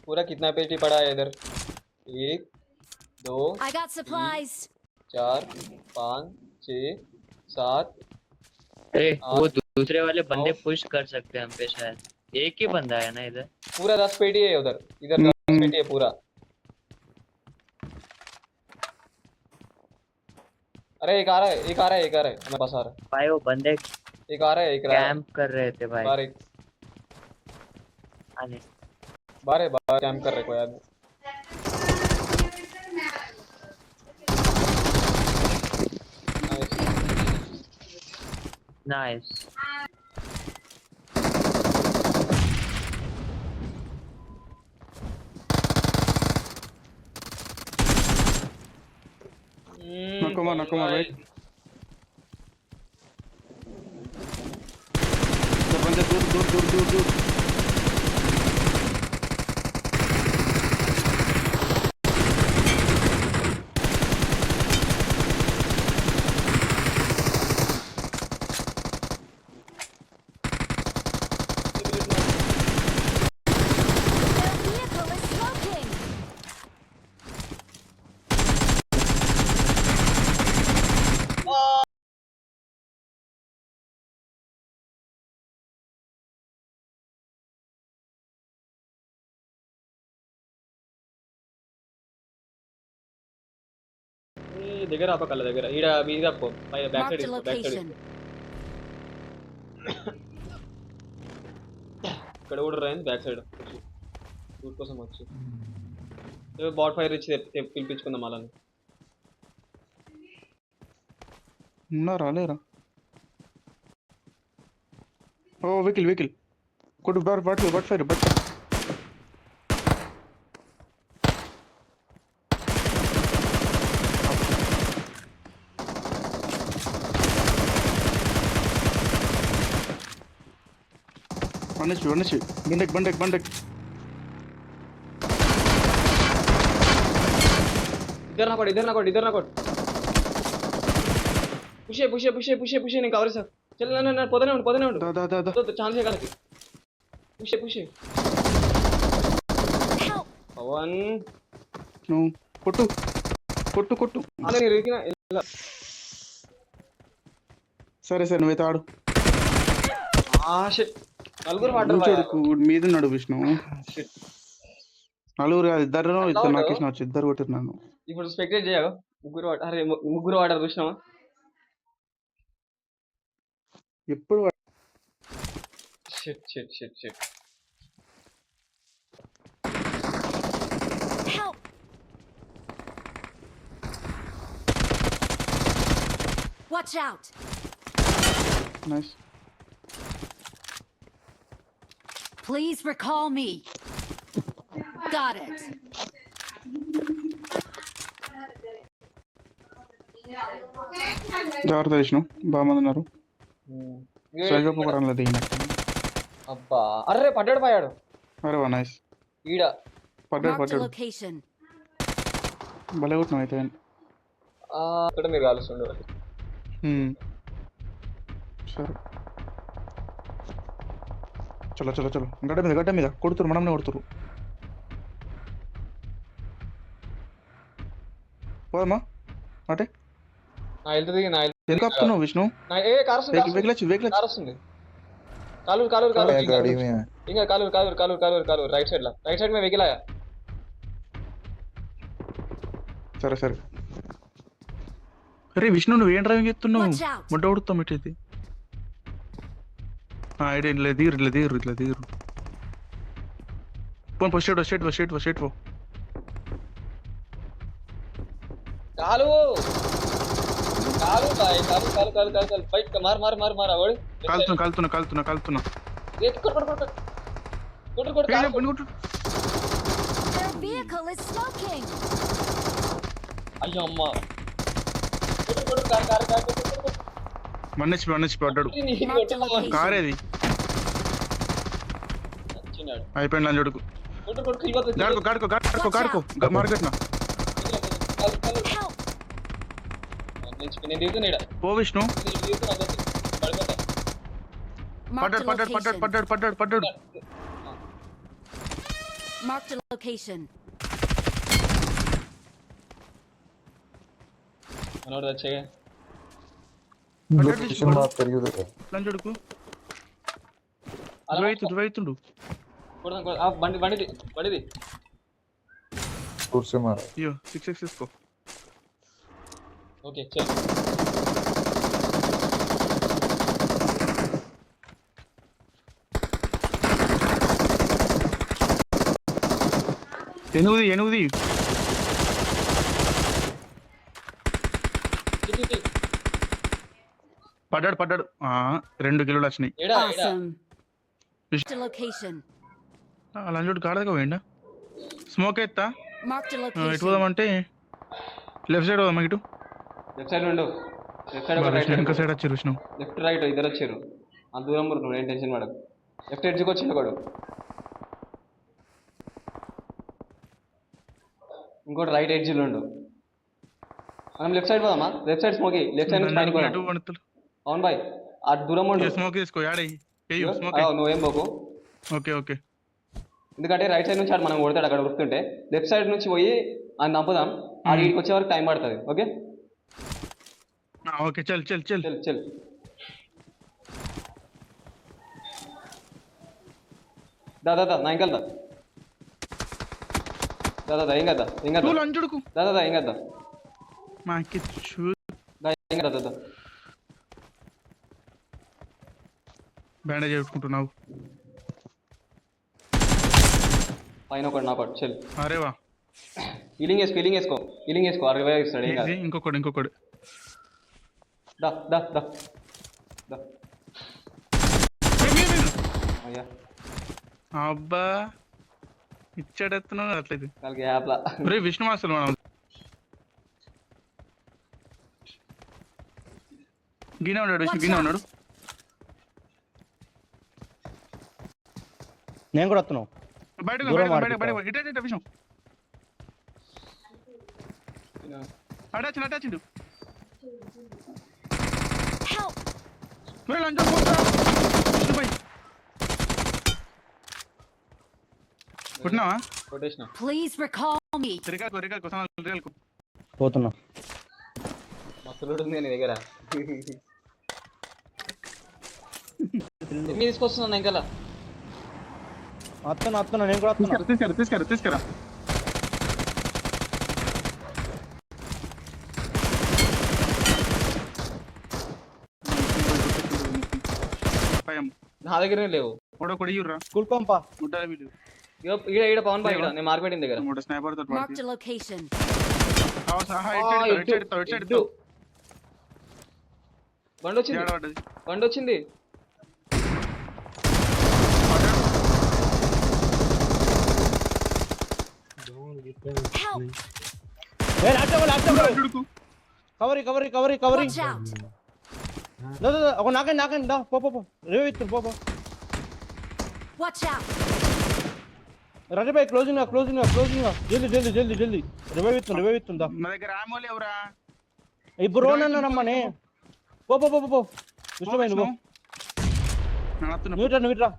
पूरा कितना पेटी पड़ा है इधर? 1 2 I got 3 supplies. 4 5 6 7 अरे वो 8 दूसरे वाले बंदे 9 पुश कर सकते हैं हम पे शायद। एक ही बंदा है ना इधर। पूरा 10 पेटी है उधर, इधर 10 पेटी है पूरा। अरे एक आ रहा है, एक आ रहा है, एक आ रहा है हमारे पास आ रहा भाई वो बंदे है, एक आ रहा है, एक रहा है। कैंप कर रहे थे भाई। बाहर एक आने बाहर है, बाहर कैंप कर रहे कोई आदमी। नाइस। नको मार भाई। तो बंदे दूर दूर दूर दूर दूर। Their vehicle is smoking. దగ్గర ఆపకల్ల దగ్గర ఈడ మీద పో పై back Marked side a back side location. ఇక్కడ కూడా రైన్ బ్యాక్ సైడ్ రూట్ కోసం వచ్చి బాట్ ఫైర్ ఇచ్చి పిలిపించుకుందాం అలానే. ఉన్నారా లేరా? ఓ వెహికల్ కొట్టు బట్ ఫైర్ వన్ బండెక్ इधर ना कोट पुशे नहीं कवर सर चल ना पोदने उंडु దా तो चांस है कलकी पुशे Help! पवन నువ్వు కొట్టు అలా నీ రీకినా ఇలా సరే నువ్వైతే ఆడు. షిట్ నలుగురు వాటర్ నుంచోడుకు మీద ఉన్నాడు విష్ణు. నలుగురు కాదు, ఇద్దరు నాకు ఇష్టం వచ్చి ఇద్దరు కొట్టిరు నన్ను. ఇప్పుడు స్పెక్టేట్ చేయగా ముగ్గురు వాటర్ చూసినావా? ఎప్పుడు shit Help! Watch out! Nice. Please recall me. Got it. జాగ్రత్త విష్ణు, బాగా మంది ఉన్నారు. సైగోపురంలో దిగినట్టు. అబ్బా అర్రే పడ్డాడు పోయాడు. అరే వా నైస్. ఈడ Marked a పడ్డాడు. location. భలే కొట్టినావు అయితే. ఇక్కడ మీరు కాలుస్తుండే సరే చలో గడ్డ మీద కొడుతురు, మనమే కొడుతురు. పోదమ్మా అంటే నా హెల్త్ దిగి నా ఎందుకు ఆపుతున్నావు విష్ణు? ఏ కార్ వస్తుంది వెహికల్ కార్ వస్తుంది. కాలూరు ఇంకా కాలూరు రైట్ సైడ్ में వెహికల్ आया. సరే అరే విష్ణు, నువ్వు ఏం డ్రైవింగ్ చేస్తున్నావు? Watch out. ముడ్డ కొడుతాం ఇటు. ఐడియా ఇట్లా దిగురు పోను స్ట్రేట్ పో. కాలు ఫైట్ మార్ అవడు కాలుతున్నా. కొట్టు Their vehicle is smoking. అయ్యో అమ్మ కొట్టు కార్ మన్నచ్చి పడ్డాడు. Marked a location. కారేది వచ్చినాడు. అయిపోయింది లంజోడుకు. కొట్టు కిల్వతో గాడుకో మార్కెట్నా Help! నేను దిగుతున్నా ఈడ. పో విష్ణు. పడిపోతా. Marked a location. పడ్డాడు. Marked a location. మనోడు వచ్చే లొకేషన్ మాకు తెలియదు. లంచడుకు అలా దువైతుండు కొడదాం కొడదాం. ఆ, బండిది కూర్చోమా. అయ్యో 6x తీసుకో. ఓకే చల్. ఎనుగుది పడ్డాడు 2 కిలోలు వచ్చినాయి. ఏడా Awesome. Marked a location. లంచోడు కాడగా పోయిండా. స్మోక్ ఎత్తా Marked a ఎటు location. పోదామంటే లెఫ్ట్ సైడ్ పోదాం ఇటు. లెఫ్ట్ సైడ్ ఉండు. లెఫ్ట్ సైడ్ ఒక రైట్ ఇంకా సైడ్ సైడ్ వచ్చారు విష్ణు. లెఫ్ట్ రైట్ ఇద్దరు వచ్చారు. అంత దూరం నువ్వు ఏం టెన్షన్ పడకు. లెఫ్ట్ ఎడ్జ్కి వచ్చిండు ఒకడు. ఇంకోటి రైట్ ఎడ్జ్లో ఉండు. మనం లెఫ్ట్ సైడ్ పోదామా? లెఫ్ట్ సైడ్ స్మోకి. లెఫ్ట్ సైడ్ నుంచి పైన పోదాం. అవును బాయ్ ఆ దూరం ఉండు. స్మోక్ తీసుకో యాడయ్యి స్మోక్. నువ్వేం పోకు. ఓకే ఎందుకంటే రైట్ సైడ్ నుంచి ఆడు మనం కొడతాడు అక్కడ ఉరుకుతుంటే. లెఫ్ట్ సైడ్ నుంచి పోయి అని నంపుదాం. ఆ వీడికి వచ్చే వరకు టైం పడుతుంది. ఓకే ఓకే చల్ చల్ చల్. దాదా నా ఇంకా దాదా ఏం కదా లంచడుకు దాదా ఏం కదా మాకి ఏం కదా దాదా బ్యాండేజ్ చేసుకుంటున్నావు. పైన ఒకటి నా ఒకటి చెల్. అరే వా హీలింగ్ వేసుకో 60 ఇస్తాడు. ఏం కాదు. ఇంకొకటి దా దా దా దా అయ్యా అబ్బా ఇచ్చాడెత్తున్నావు అట్లయితే వాళ్ళకి యాప్లా రే విష్ణు మాస్టర్ మనం గిన్నె ఉన్నాడు విష్ణు గిన్నె ఉన్నాడు. నేను కూడా వస్తున్నావు. బయట ఇటే విష్ణు అటాచిండు Help! కొట్టినావా? కొట్టేసిన. Please recall me. రికాల్కు పోతున్నా. మస్తు ఉంది నీ దగ్గర. ఎన్ని తీసుకొస్తున్నా ఇంకా వస్తున్నా నేను కూడా వస్తున్నా. తీసుకురా నా దగ్గర లేవు. కొడియుర్రా స్కూల్ పంపా. ముట్టాలి వీళ్ళు ఈడ పవన్ బాయ్ నేను మార్కెటింగ్ దగ్గర. మూడు స్నైపర్ తో Marked a location. బండి వచ్చింది. Help! కవరీ. Watch out! ఒక నాకండి దా పో రేవిత్తు పో. Watch out! రజ భాయ్ క్లోజింగ్ జల్దీ రివైవ్ ఇస్తుందా. నా దగ్గర ఆమోలు ఎవరా ఇప్పుడు రోనన్నా రమ్మని పో విష్ణుభాయ్ నువ్వు నువ్వు ఇట్రా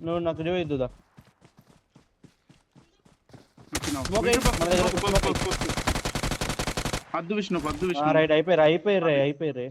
నువ్వు నాకు రివైవ్ ఇద్దుదా. అద్దు విష్ణు రైట్ అయిపోయారు